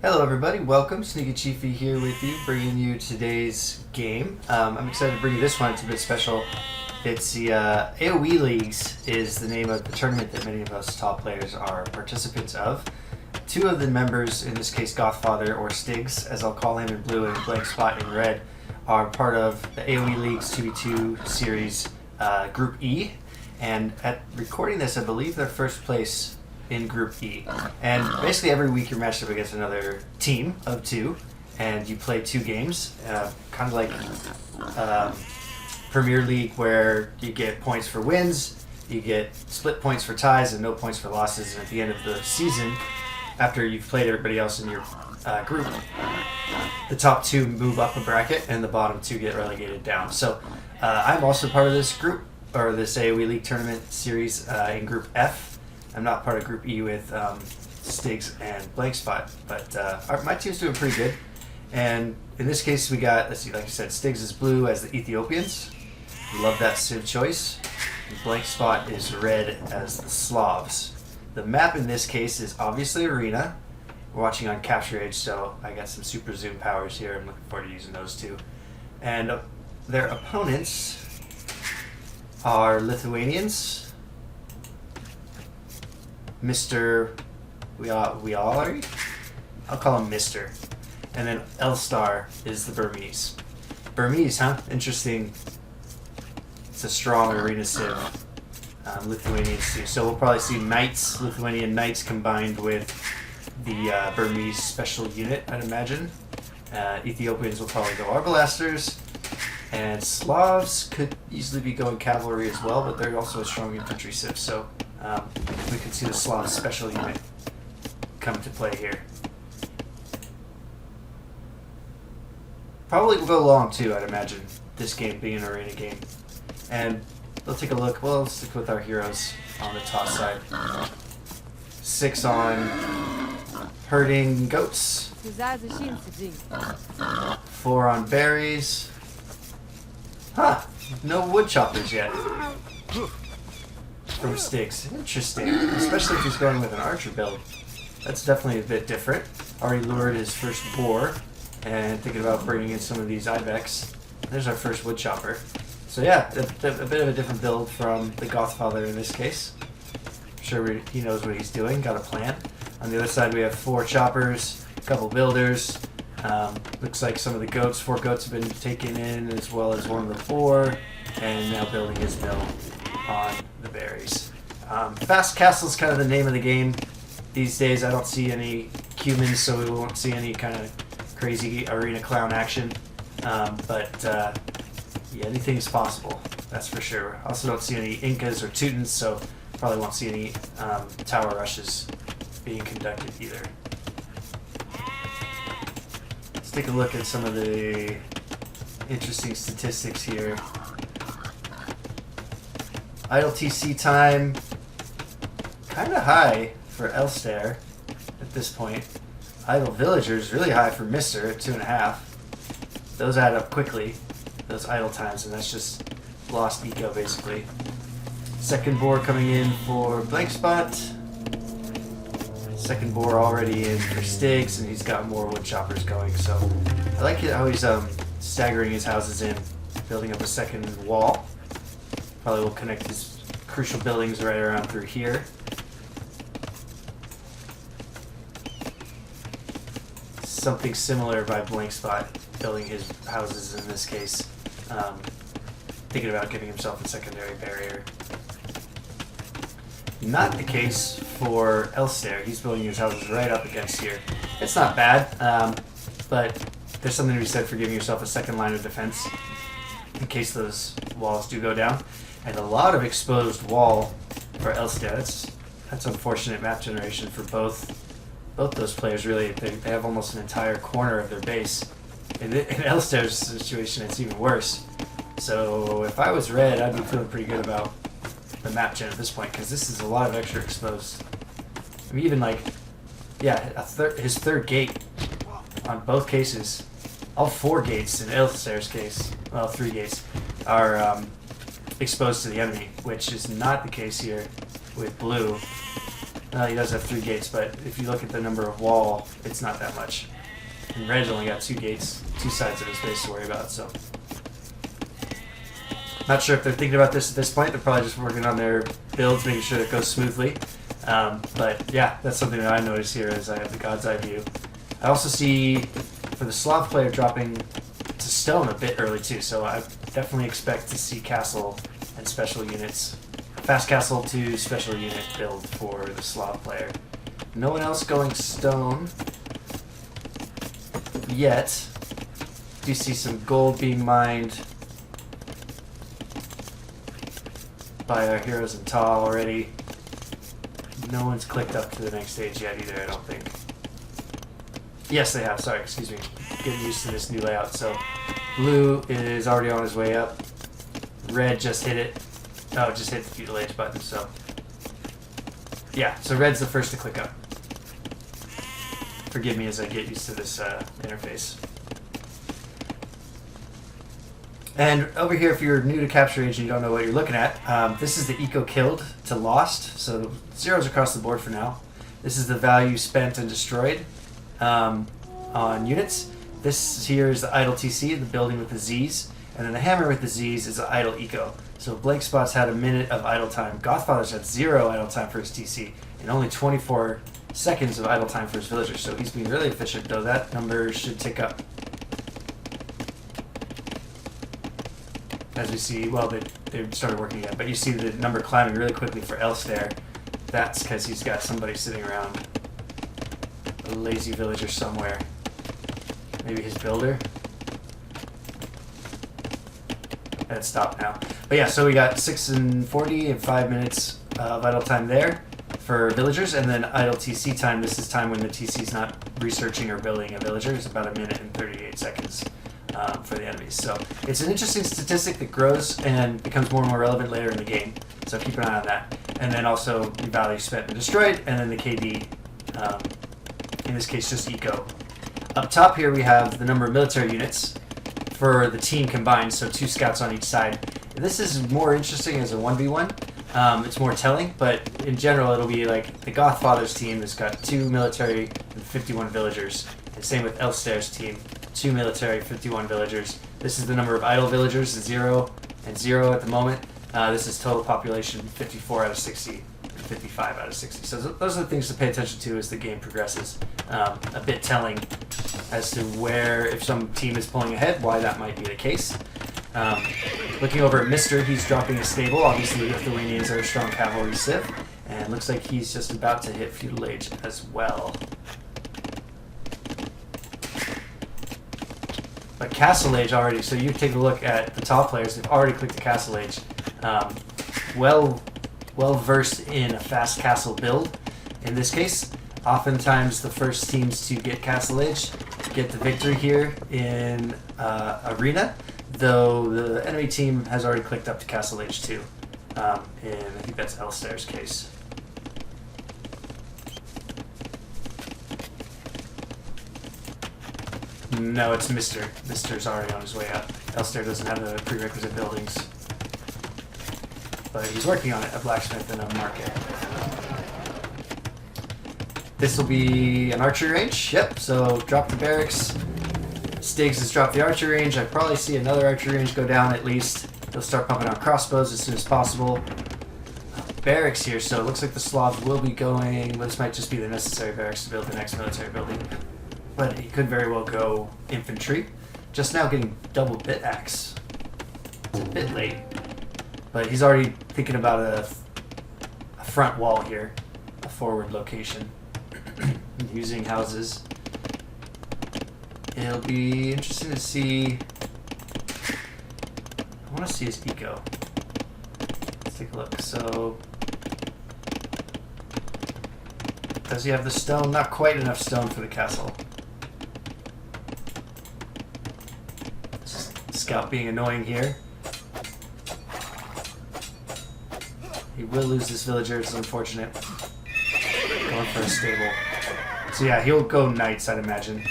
Hello everybody, welcome. Sneaky Chiefy here with you, bringing you today's game. I'm excited to bring you this one. It's a bit special. It's the AOE Leagues is the name of the tournament that many of us top players are participants of. Two of the members, in this case Gothfather or Stiigz, as I'll call him in blue and BlankSpot in red, are part of the AOE League's 2v2 series Group E. And at recording this, I believe they're first place in Group E. And basically every week you're matched up against another team of two, and you play two games, kind of like Premier League, where you get points for wins, you get split points for ties, and no points for losses. And at the end of the season, after you've played everybody else in your group, the top two move up a bracket, and the bottom two get relegated down. So I'm also part of this group, or this AOE League tournament series in Group F. I'm not part of Group E with Stiigz and BlankSpot, but my team's doing pretty good. And in this case, we got, let's see, like I said, Stiigz is blue as the Ethiopians. Love that Civ choice. And BlankSpot is red as the Slavs. The map in this case is obviously Arena. We're watching on Capture Age, so I got some super zoom powers here. I'm looking forward to using those too. And their opponents are Lithuanians. Mr. Galore? I'll call him Mr. And then L-Star is the Burmese. Burmese, huh? Interesting. It's a strong arena civ. Lithuanians too. So we'll probably see Knights, Lithuanian Knights combined with the Burmese special unit, I'd imagine. Ethiopians will probably go Arbalesters. And Slavs could easily be going cavalry as well, but they're also a strong infantry civ, so we could see the Slav special unit come to play here. Probably will go long too, I'd imagine, this game being an arena game. And we'll take a look. Well, let's stick with our heroes on the TAW side. 6 on herding goats. 4 on berries. Huh, no wood choppers yet. From Stiigz. Interesting. Especially if he's going with an archer build. That's definitely a bit different. Already lured his first boar, and thinking about bringing in some of these ibex. There's our first wood chopper. So yeah, a bit of a different build from the Gothfather in this case. I'm sure he knows what he's doing, got a plan. On the other side we have 4 choppers, a couple builders. Looks like some of the goats, 4 goats have been taken in, as well as one of the 4, and now building his mill on the berries. Fast Castle is kind of the name of the game these days. I don't see any humans, so we won't see any kind of crazy arena clown action. Yeah, anything is possible, that's for sure. Also don't see any Incas or Teutons, so probably won't see any tower rushes being conducted either. Let's take a look at some of the interesting statistics here. Idle TC time, kind of high for L-Star at this point. Idle villagers really high for Mr. at 2.5. Those add up quickly, those idle times, and that's just lost eco basically. Second boar coming in for BlankSpot. Second boar already in for Stiigz, and he's got more wood choppers going. So I like it how he's staggering his houses in, building up a second wall. Probably will connect his crucial buildings right around through here. Something similar by BlankSpot, building his houses in this case. Thinking about giving himself a secondary barrier. Not the case for L-Star. He's building his houses right up against here. It's not bad, but there's something to be said for giving yourself a second line of defense in case those walls do go down. And a lot of exposed wall for L-Star. That's unfortunate map generation for both those players, really. They have almost an entire corner of their base. In L-Star's situation, it's even worse. So if I was red, I'd be feeling pretty good about the map gen at this point, because this is a lot of extra exposed. I mean, even like, yeah, his third gate on both cases, all 4 gates in L-Star's case, well, 3 gates, are exposed to the enemy, which is not the case here with blue. Well, he does have 3 gates, but if you look at the number of wall, it's not that much. And Red's only got 2 gates, 2 sides of his base to worry about, so. Not sure if they're thinking about this at this point. They're probably just working on their builds, making sure it goes smoothly. But yeah, that's something that I notice here as I have the God's Eye view. I also see, for the Slav player, dropping to stone a bit early too, so I definitely expect to see castle and special units. Fast castle to special unit build for the Slav player. No one else going stone yet. Do see some gold being mined by our heroes in TAW already. No one's clicked up to the next stage yet either, I don't think. Yes, they have. Sorry, excuse me. Getting used to this new layout. So, blue is already on his way up. Red just hit it. Oh, just hit the feudal age button, so. Yeah, so red's the first to click up. Forgive me as I get used to this interface. And over here, if you're new to Capture Age and you don't know what you're looking at, this is the eco killed to lost, so zeros across the board for now. This is the value spent and destroyed on units. This here is the idle TC, the building with the Z's, and then the hammer with the Z's is the idle eco. So BlankSpot's had a minute of idle time. Gothfather's had 0 idle time for his TC, and only 24 seconds of idle time for his villagers. So he's being really efficient, though that number should tick up. As we see, well, they started working again, but you see the number climbing really quickly for Elster. That's because he's got somebody sitting around, a lazy villager somewhere. Maybe his builder. And it stopped now. But yeah, so we got 6 and 40 and 5 minutes of idle time there for villagers, and then idle TC time. This is time when the TC is not researching or building a villager. It's about 1 minute and 38 seconds. For the enemies. So it's an interesting statistic that grows and becomes more and more relevant later in the game. So keep an eye on that. And then also the value spent and destroyed, and then the KD, in this case just eco. Up top here we have the number of military units for the team combined, so 2 scouts on each side. This is more interesting as a 1v1. It's more telling, but in general it'll be like the Gothfather's team has got 2 military and 51 villagers. And same with Elster's team. 2 military, 51 villagers. This is the number of idle villagers, 0 and 0 at the moment. This is total population, 54 out of 60, 55 out of 60. So those are the things to pay attention to as the game progresses. A bit telling as to where, if some team is pulling ahead, why that might be the case. Looking over at Mr., he's dropping a stable. Obviously, the Lithuanians are a strong cavalry civ, and looks like he's just about to hit feudal age as well. But Castle Age already, so you take a look at the top players, they've already clicked the Castle Age. Well versed in a fast castle build. In this case, oftentimes the first teams to get Castle Age get the victory here in Arena, though the enemy team has already clicked up to Castle Age too. And I think that's Elster's case. No, it's Mr. Mr.'s already on his way up. Elster doesn't have the prerequisite buildings. But he's working on it, a blacksmith and a market. This will be an archery range. Yep, so drop the barracks. Stiigz has dropped the archery range. I probably see another archery range go down at least. They'll start pumping out crossbows as soon as possible. Barracks here, so it looks like the Slavs will be going. Well, this might just be the necessary barracks to build the next military building. But he could very well go infantry. Just now getting double bit axe. It's a bit late. But he's already thinking about a front wall here. A forward location. Using houses. It'll be interesting to see. I want to see his eco. Let's take a look. So, does he have the stone? Not quite enough stone for the castle. Scout being annoying here. He will lose this villager, it's unfortunate. Going for a stable. So yeah, he'll go knights, I'd imagine.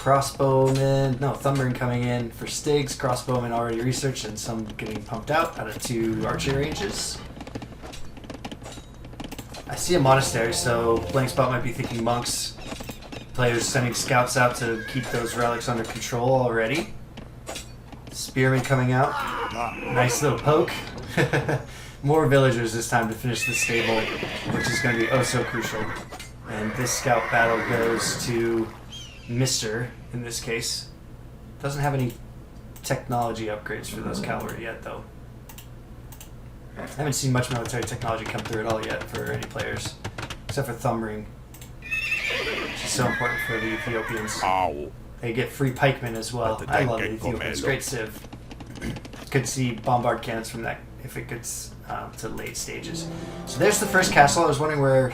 crossbowmen, no, thumbering coming in for Stiigz. Crossbowmen already researched and some getting pumped out of 2 archery ranges. I see a monastery, so BlankSpot might be thinking monks. Players sending scouts out to keep those relics under control already. Spearmen coming out. Nice little poke. More villagers this time to finish the stable, which is going to be oh so crucial. And this scout battle goes to Mr. in this case. Doesn't have any technology upgrades for those cavalry yet, though. I haven't seen much military technology come through at all yet for any players, except for thumbering, which is so important for the Ethiopians. They get free pikemen as well. I love the Ethiopians. Great civ. Could see bombard cannons from that if it gets to late stages. So there's the first castle. I was wondering where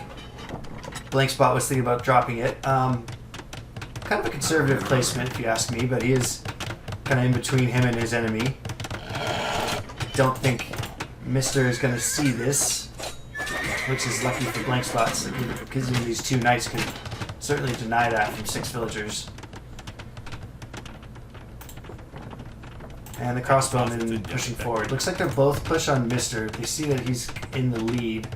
BlankSpot was thinking about dropping it. Kind of a conservative placement, if you ask me, but he is kind of in between him and his enemy. Don't think Mr. is going to see this, which is lucky for BlankSpot, because these 2 knights could certainly deny that from 6 villagers. And the crossbowmen pushing forward. Looks like they're both push on Mr. They see that he's in the lead.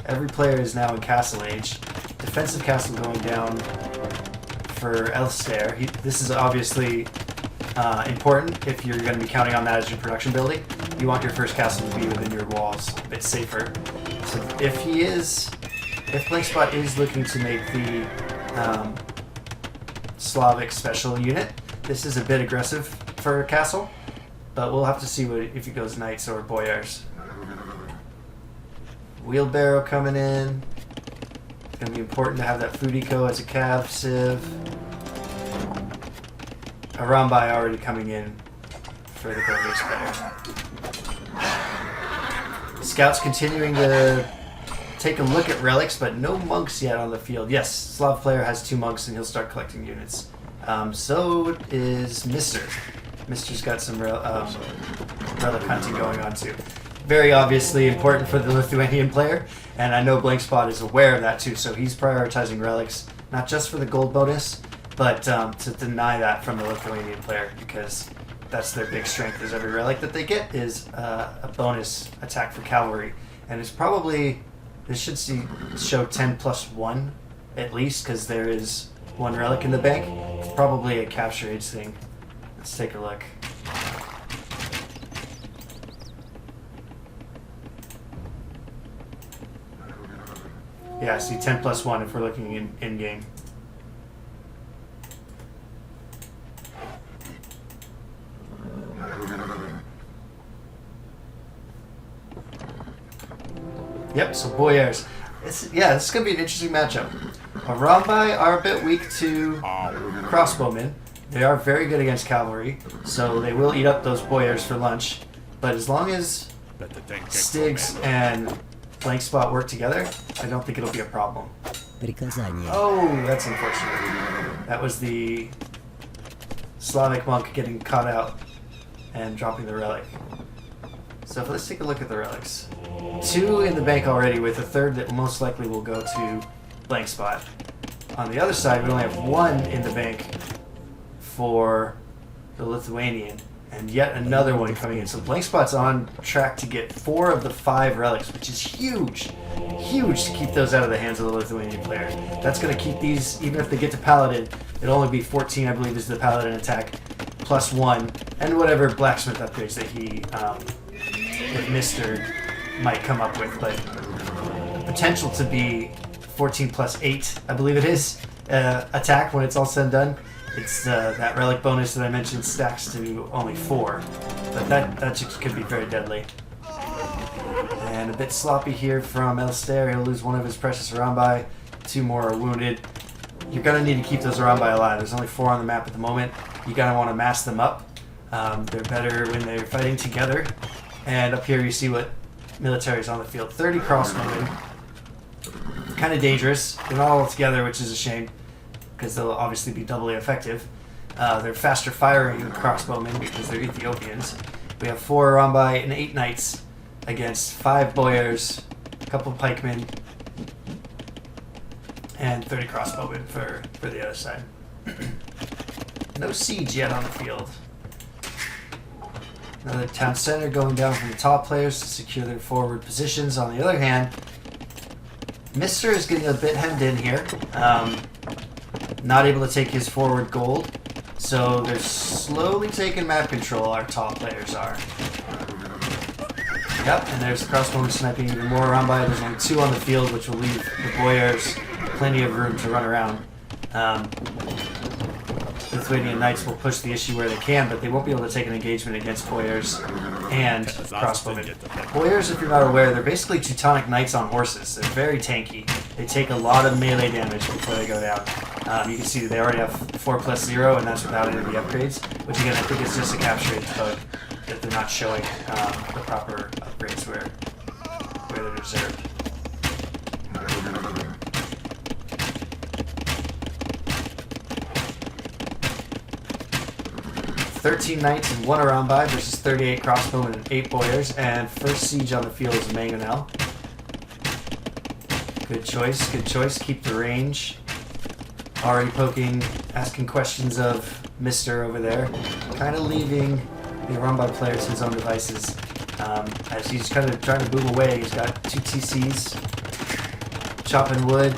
Every player is now in castle age. Defensive castle going down for Elster. This is obviously important if you're going to be counting on that as your production building. You want your first castle to be within your walls, a bit safer. So if BlankSpot is looking to make the Slavic special unit, this is a bit aggressive for a castle, but we'll have to see if he goes knights or boyars. Wheelbarrow coming in. It's going to be important to have that food eco as a cav civ. A Rambai already coming in for the Burgers player. Scouts continuing to take a look at relics, but no monks yet on the field. Yes, Slav player has 2 monks and he'll start collecting units. So is Mr. Mr.'s got some relic hunting going on too. Very obviously important for the Lithuanian player, and I know BlankSpot is aware of that too, so he's prioritizing relics, not just for the gold bonus, but to deny that from the Lithuanian player, because that's their big strength, is every relic that they get is a bonus attack for cavalry. And it's probably, this should show 10+1 at least, because there is 1 relic in the bank. It's probably a capture age thing. Let's take a look. Yeah, see 10+1 if we're looking in-game. Yep, so boyars. This is going to be an interesting matchup. Rambai are a bit weak to crossbowmen. They are very good against cavalry, so they will eat up those boyars for lunch. But as long as Stiigz and BlankSpot work together, I don't think it'll be a problem. Oh, that's unfortunate. That was the Slavic monk getting caught out and dropping the relic. So let's take a look at the relics. 2 in the bank already, with a 3rd that most likely will go to BlankSpot. On the other side, we only have 1 in the bank for the Lithuanian, and yet another 1 coming in. So BlankSpot's on track to get 4 of the 5 relics, which is huge. Huge to keep those out of the hands of the Lithuanian player. That's going to keep these, even if they get to Paladin, it'll only be 14, I believe, is the Paladin attack, +1, and whatever blacksmith upgrades that he, if Mr. might come up with, but the potential to be 14 + 8, I believe it is, attack when it's all said and done. It's that relic bonus that I mentioned stacks to only 4, but that just could be very deadly. And a bit sloppy here from Elster. He'll lose 1 of his precious Rambai. 2 more are wounded. You're going to need to keep those Rambai alive. There's only 4 on the map at the moment. You're going to want to mass them up. They're better when they're fighting together. And up here you see what military is on the field. 30 crossbowmen. Kind of dangerous. They're not all together, which is a shame, because they'll obviously be doubly effective. They're faster firing crossbowmen because they're Ethiopians. We have 4 Rambai and 8 knights against 5 boyars, a couple of pikemen, and 30 crossbowmen for the other side. No siege yet on the field. Another town center going down from the top players to secure their forward positions. On the other hand, Mr. is getting a bit hemmed in here. Not able to take his forward gold. So they're slowly taking map control, our top players are. Yep, and there's the crossbow sniping even more around by. There's only 2 on the field, which will leave the DWARS plenty of room to run around. Lithuanian Knights will push the issue where they can, but they won't be able to take an engagement against DWARS and crossbowmen. DWARS, if you're not aware, they're basically Teutonic Knights on horses. They're very tanky. They take a lot of melee damage before they go down. You can see that they already have 4+0, and that's without any of the upgrades, which again I think is just a capture rate bug that they're not showing the proper upgrades where they're deserved. 13 Knights and 1 around by versus 38 crossbowmen and 8 DWARS, and first siege on the field is Mangonel. Good choice, good choice. Keep the range. Already poking, asking questions of Mr. over there. Kind of leaving the run by players to his own devices. As he's kind of trying to boom away, he's got 2 TCs. Chopping wood.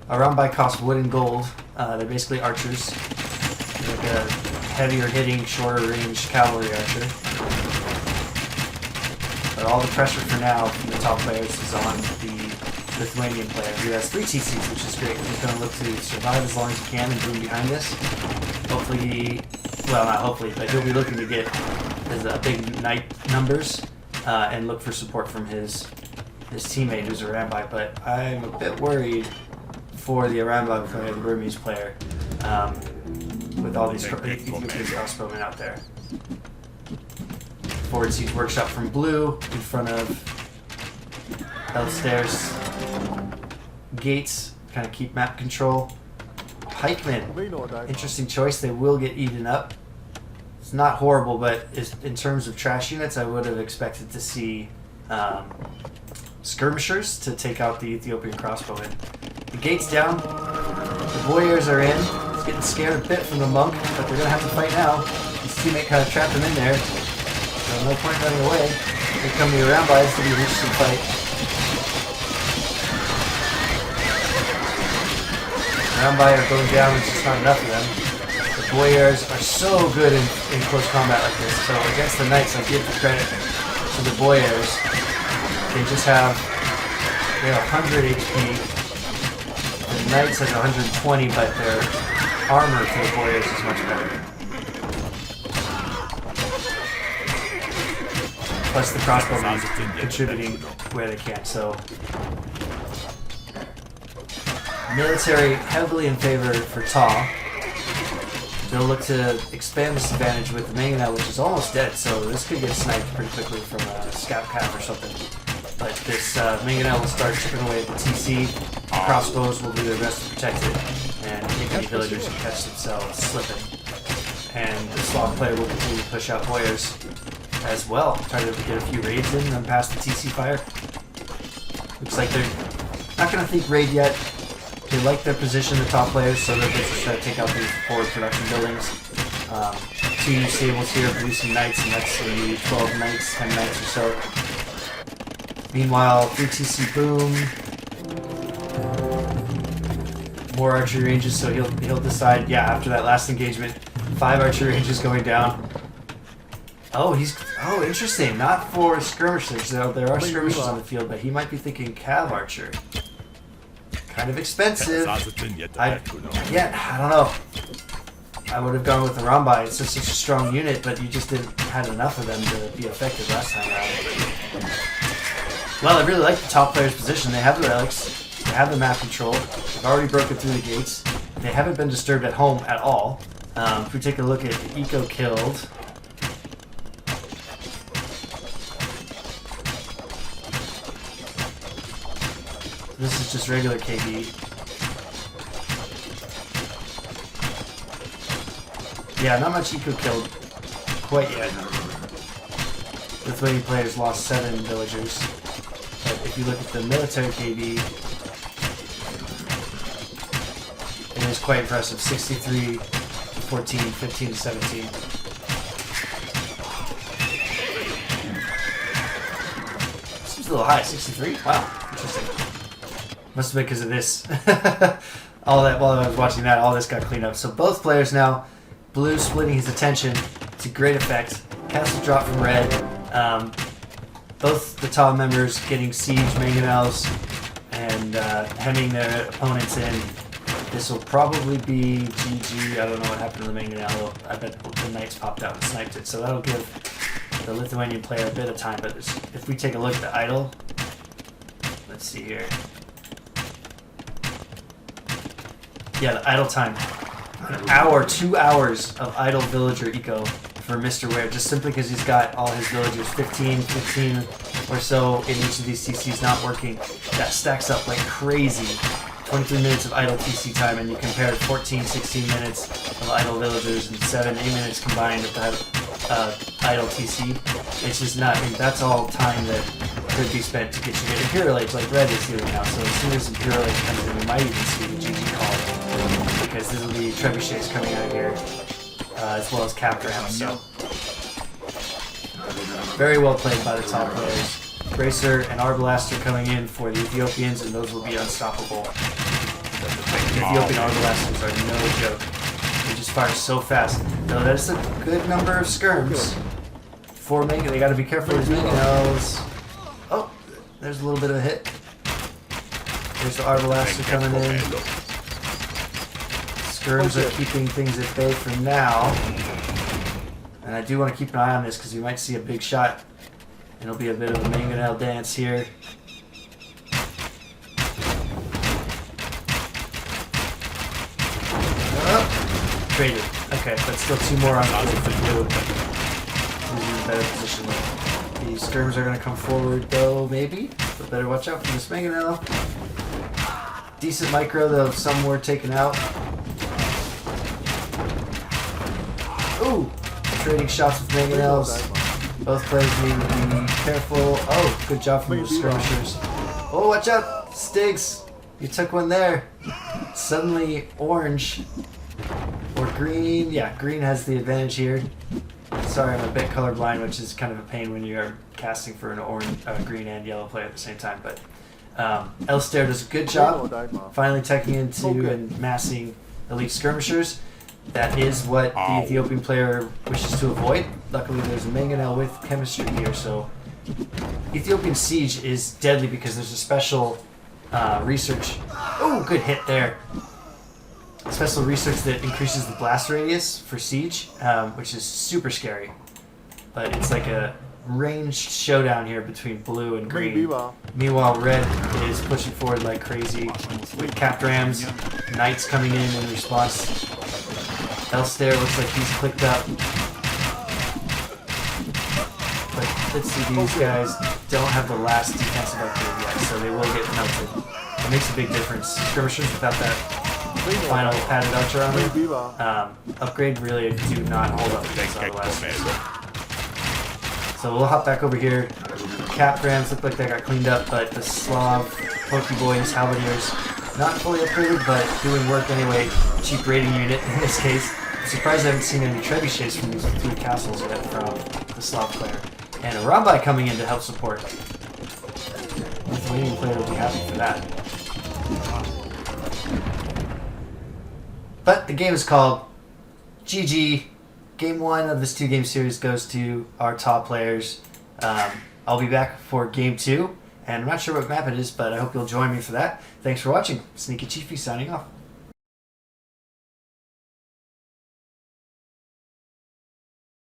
A run by costs wood and gold. They're basically archers. They're like a heavier hitting, shorter range cavalry archer. But all the pressure for now from the top players is on the Lithuanian player, who has 3 TCs, which is great. He's going to look to survive as long as he can and boom behind this. Hopefully, well, not hopefully, but he'll be looking to get his big knight numbers and look for support from his teammate who's a Rambai. But I'm a bit worried for the Rambai player, the Burmese player, with all these crossbowmen out there. Forward siege workshop from blue in front of Elstairs. Gates kind of keep map control. Pikemen, interesting choice. They will get eaten up. It's not horrible, but in terms of trash units, I would have expected to see skirmishers to take out the Ethiopian crossbowmen. The gate's down. The DWARS are in. He's getting scared a bit from the monk, but they're going to have to fight now. His teammate kind of trapped him in there. So no point running away. They come to around by. It's going to be an interesting fight. Around by are going down. There's just not enough of them. The DWARS are so good in close combat like this. So against the Knights, I give the credit to the DWARS. They just have 100 HP. The Knights has 120, but their armor for the DWARS is much better. Plus the crossbowmen contributing where they can. So military heavily in favor for TAW. They'll look to expand this advantage with the Mangonel, which is almost dead, so this could get sniped pretty quickly from a scout cav or something. But this Mangonel will start chipping away at the TC. The crossbows will do their best to protect it, and take any villagers who catch themselves slipping. And the Slav player will continue to push out DWARS as well, try to get a few raids in and past the TC fire. Looks like they're not going to think raid yet. They like their position, the top players, so they're just trying to take out these forward production buildings. 2 new stables here producing knights, and that's going to be 12 knights, 10 knights or so. Meanwhile, 3 TC boom. More archery ranges, so he'll decide, yeah, after that last engagement, 5 archery ranges going down. Oh, interesting. Not for skirmishers, though. There are skirmishers on the field, but he might be thinking cav archer. Kind of expensive. I don't know. I would have gone with the Rambai. It's just such a strong unit, but you just didn't have enough of them to be effective last time around. Well, I really like the top player's position. They have the relics. They have the map control. They've already broken through the gates. They haven't been disturbed at home at all. If we take a look at the eco killed. This is just regular KB. Yeah, not much eco killed quite yet. Lithuanian players lost 7 villagers. But if you look at the military KB, it is quite impressive. 63 14, 15 to 17. Seems a little high, 63? Wow, interesting. Must have been because of this. All that, while I was watching that, all this got cleaned up. So both players now, blue splitting his attention to great effect. Castle drop from red. Both the TAW members getting siege mangonels and hemming their opponents in. This will probably be GG. I don't know what happened to the mangonel. I bet the knights popped out and sniped it. So that'll give the Lithuanian player a bit of time. But if we take a look at the idle, let's see here. Yeah, the idle time. An hour, 2 hours of idle villager eco for Mr. Ware, just simply because he's got all his villagers 15 or so in each of these CCs not working. That stacks up like crazy. 23 minutes of idle TC time, and you compare 14, 16 minutes of idle villagers and 7, 8 minutes combined with the idle TC. It's just not, I mean, that's all time that could be spent to get you to Imperial Age like Red is doing now. So as soon as Imperial Age comes in, we might even see the GG call, because this will be trebuchets coming out of here, as well as cap rams. So very well played by the top players. Bracer and Arbalaster coming in for the Ethiopians, and those will be unstoppable. The Ethiopian Arbalasters are no joke. They just fire so fast. Though that's a good number of skirms. For Mango, they got to be careful with Mangonels. Oh, there's a little bit of a hit. There's the Arbalaster coming in. Skirms are keeping things at bay for now. And I do want to keep an eye on this because we might see a big shot. It'll be a bit of a mangonel dance here. Oh, traded. Okay, but still 2 more on the for blue. Who's in a better position. The skirms are going to come forward though, maybe. But better watch out for this mangonel. Decent micro though, some were taken out. Ooh! Trading shots with mangonels. Both players need to be careful. Oh, good job from the skirmishers. Oh, watch out! Stiigz, you took one there. Suddenly orange or green. Yeah, green has the advantage here. Sorry, I'm a bit colorblind, which is kind of a pain when you're casting for an orange, green and yellow player at the same time. But Elster does a good job finally tucking into and massing elite skirmishers. That is what the Ethiopian player wishes to avoid. Luckily, there's a mangonel with chemistry here, so Ethiopian Siege is deadly because there's a special research. Oh, good hit there. Special research that increases the blast radius for Siege, which is super scary. But it's like a ranged showdown here between blue and green. Meanwhile, red is pushing forward like crazy with capped rams, knights coming in response. Elster looks like he's clicked up. But let's see, these guys don't have the last defensive upgrade yet, so they will get melted. It makes a big difference. Skirmishers without that final padded archer on them, upgrade really do not hold up against otherwise. So we'll hop back over here. Cap rams look like they got cleaned up, but the Slav Pokeboys, Halberdiers, not fully upgraded, but doing work anyway. Cheap raiding unit in this case. I'm surprised I haven't seen any trebuchets from these 3 castles yet from the Slav player. And a Rambai coming in to help support. The Lithuanian player will be happy for that. But the game is called GG. Game 1 of this 2-game series goes to our top players. I'll be back for Game 2, and I'm not sure what map it is, but I hope you'll join me for that. Thanks for watching. Sneaky Chiefy signing off.